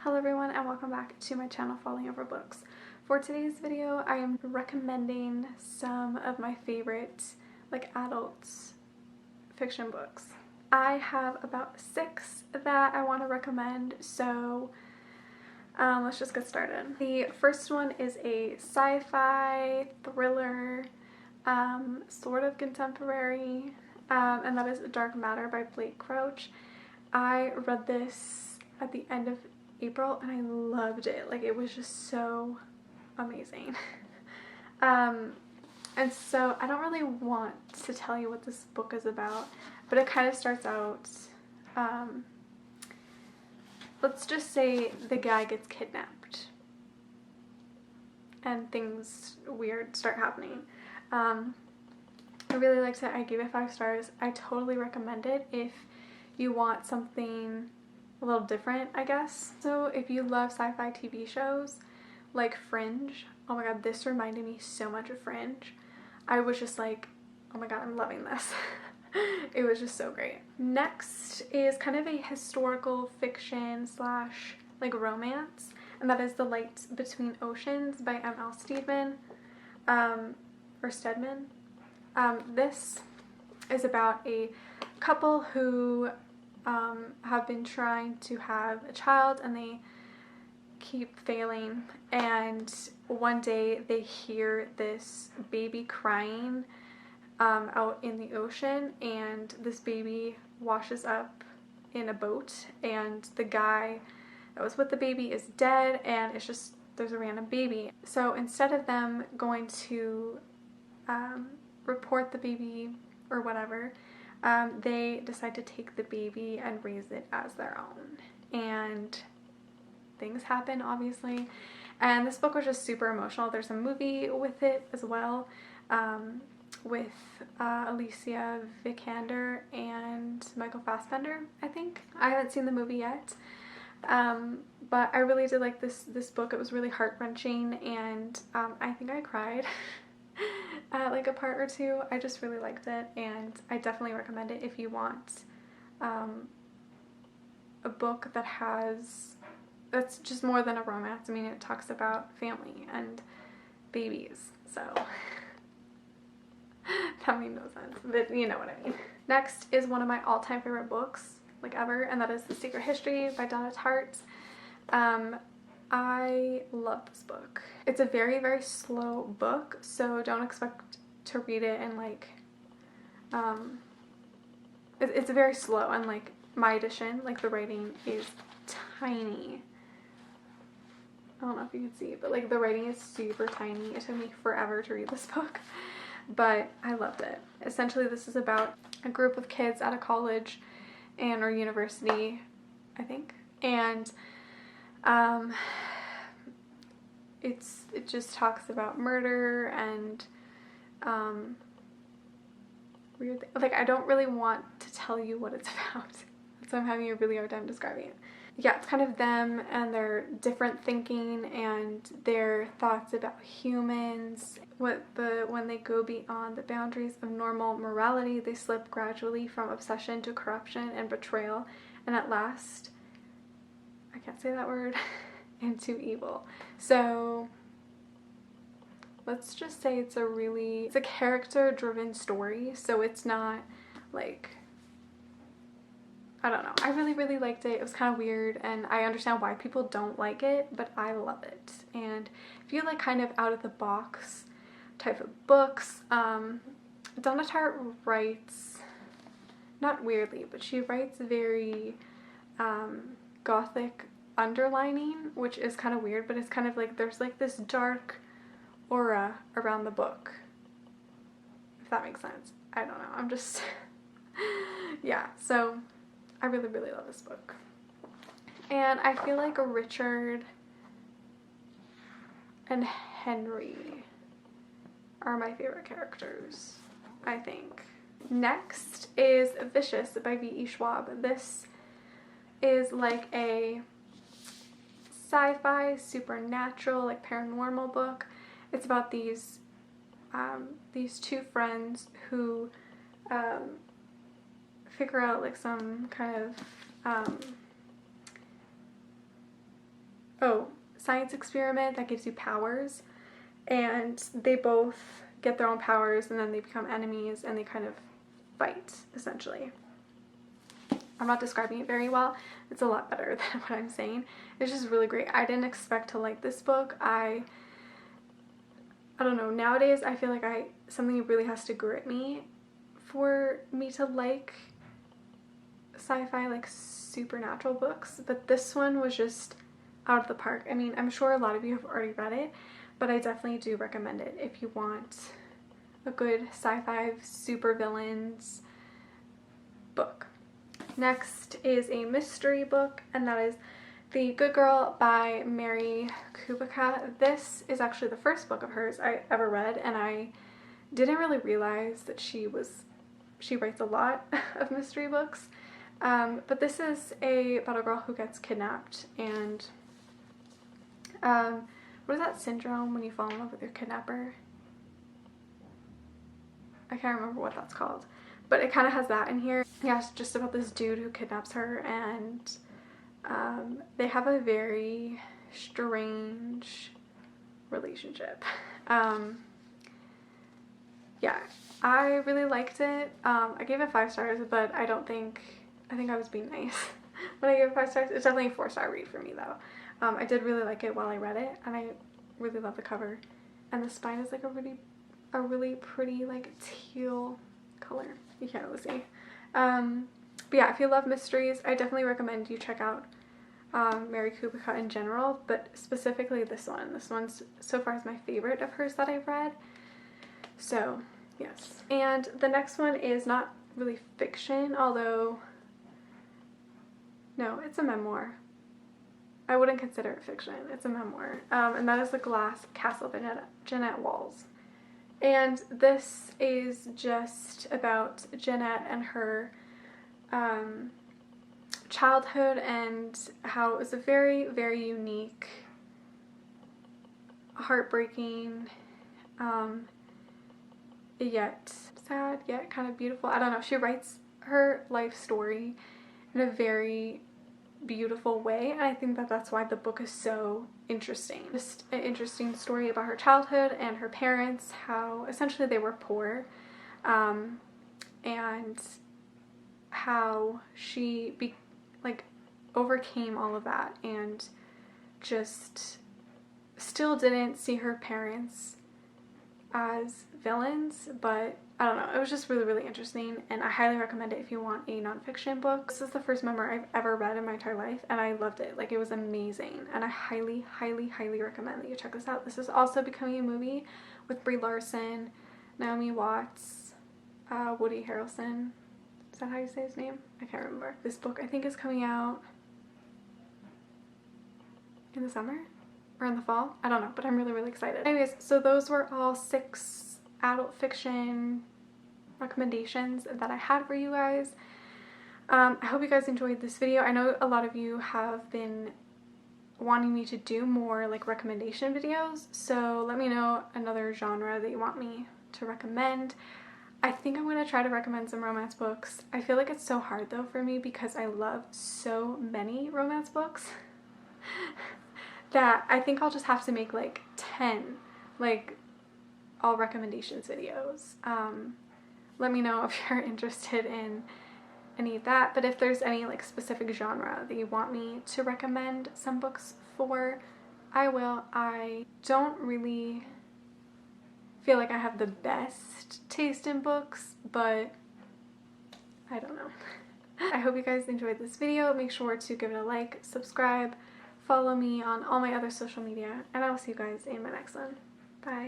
Hello everyone and welcome back to my channel Falling Over Books. For today's video I am recommending some of my favorite adult fiction books. I have about 6 that I want to recommend, so let's just get started. The first one is a sci-fi thriller, sort of contemporary, and that is Dark Matter by Blake Crouch. I read this at the end of April and I loved it. Like, it was just so amazing. And so I don't really want to tell you what this book is about, but it kind of starts out, let's just say the guy gets kidnapped and things weird start happening. I really liked it. I gave it 5 stars. I totally recommend it if you want something a little different, I guess. So if you love sci-fi TV shows like Fringe, oh my god, this reminded me so much of Fringe. I was just like, oh my god, I'm loving this. It was just so great. Next is kind of a historical fiction slash romance, and that is The Light Between Oceans by M.L. Stedman, or Stedman. This is about a couple who have been trying to have a child and they keep failing, and one day they hear this baby crying out in the ocean, and this baby washes up in a boat, and the guy that was with the baby is dead, and it's just there's a random baby. So instead of them going to report the baby or whatever, they decide to take the baby and raise it as their own, and things happen, obviously. And this book was just super emotional. There's a movie with it as well, with Alicia Vikander and Michael Fassbender, I think. I haven't seen the movie yet, but I really did like this book. It was really heart-wrenching, and I think I cried at like a part or two. I just really liked it, and I definitely recommend it if you want a book that's just more than a romance. I mean, it talks about family and babies, so that made no sense, but you know what I mean. Next is one of my all-time favorite books ever, and that is The Secret History by Donna Tartt. I love this book. It's a very, very slow book, so don't expect to read it in it's very slow, and my edition, the writing is tiny. I don't know if you can see, but the writing is super tiny. It took me forever to read this book, but I loved it. Essentially, this is about a group of kids at a college or university, I think, and it just talks about murder and weird things. I don't really want to tell you what it's about, so I'm having a really hard time describing it. Yeah, it's kind of them and their different thinking and their thoughts about humans. When they go beyond the boundaries of normal morality, they slip gradually from obsession to corruption and betrayal, and at last, I can't say that word, into evil. So let's just say it's a character-driven story, so it's not I don't know. I really, really liked it. It was kind of weird, and I understand why people don't like it, but I love it. And if you like kind of out-of-the-box type of books, Donna Tartt writes, not weirdly, but she writes very gothic underlining, which is kind of weird, but it's kind of there's this dark aura around the book, if that makes sense. I don't know. I'm just, yeah, so I really, really love this book. And I feel like Richard and Henry are my favorite characters, I think. Next is Vicious by V.E. Schwab. This is a sci-fi, supernatural, paranormal book. It's about these 2 friends who figure out some kind of science experiment that gives you powers, and they both get their own powers and then they become enemies and they kind of fight, essentially. I'm not describing it very well. It's a lot better than what I'm saying. It's just really great. I didn't expect to like this book. I don't know, nowadays I feel like something really has to grip me for me to like sci-fi, like supernatural books, but this one was just out of the park. I mean, I'm sure a lot of you have already read it, but I definitely do recommend it if you want a good sci-fi supervillains book. Next is a mystery book, and that is The Good Girl by Mary Kubica. This is actually the first book of hers I ever read, and I didn't really realize that she writes a lot of mystery books. But this is about a girl who gets kidnapped, and what is that syndrome when you fall in love with your kidnapper? I can't remember what that's called, but it kind of has that in here. Yeah, it's just about this dude who kidnaps her, and they have a very strange relationship. Yeah, I really liked it. I gave it 5 stars, but I think I was being nice when I gave it 5 stars. It's definitely a 4-star read for me though. I did really like it while I read it, and I really love the cover. And the spine is like a really pretty like teal color. You can't really see. But yeah, if you love mysteries, I definitely recommend you check out Mary Kubica in general, but specifically this one. This one's so far is my favorite of hers that I've read. So yes. And the next one is not really fiction, although no, it's a memoir. I wouldn't consider it fiction. It's a memoir. And that is The Glass Castle by Jeanette Walls. And this is just about Jeanette and her childhood, and how it was a very, very unique, heartbreaking, yet sad, yet kind of beautiful. I don't know. She writes her life story in a very beautiful way, and I think that that's why the book is so interesting. Just an interesting story about her childhood and her parents, how essentially they were poor, and how she overcame all of that and just still didn't see her parents as villains, but I don't know, it was just really, really interesting, and I highly recommend it if you want a nonfiction book. This is the first memoir I've ever read in my entire life, and I loved it. Like, it was amazing, and I highly, highly, highly recommend that you check this out. This is also becoming a movie with Brie Larson, Naomi Watts, Woody Harrelson. Is that how you say his name? I can't remember. This book I think is coming out in the summer or in the fall. I don't know, but I'm really, really excited. Anyways, so those were all 6 adult fiction recommendations that I had for you guys. I hope you guys enjoyed this video. I know a lot of you have been wanting me to do more like recommendation videos, so let me know another genre that you want me to recommend. I think I'm going to try to recommend some romance books. I feel like it's so hard though for me because I love so many romance books that I think I'll just have to make like 10 like all recommendations videos. Let me know if you're interested in any of that, but if there's any like specific genre that you want me to recommend some books for, I will. I don't really feel like I have the best taste in books, but I don't know. I hope you guys enjoyed this video. Make sure to give it a like, subscribe, follow me on all my other social media, and I will see you guys in my next one. Bye.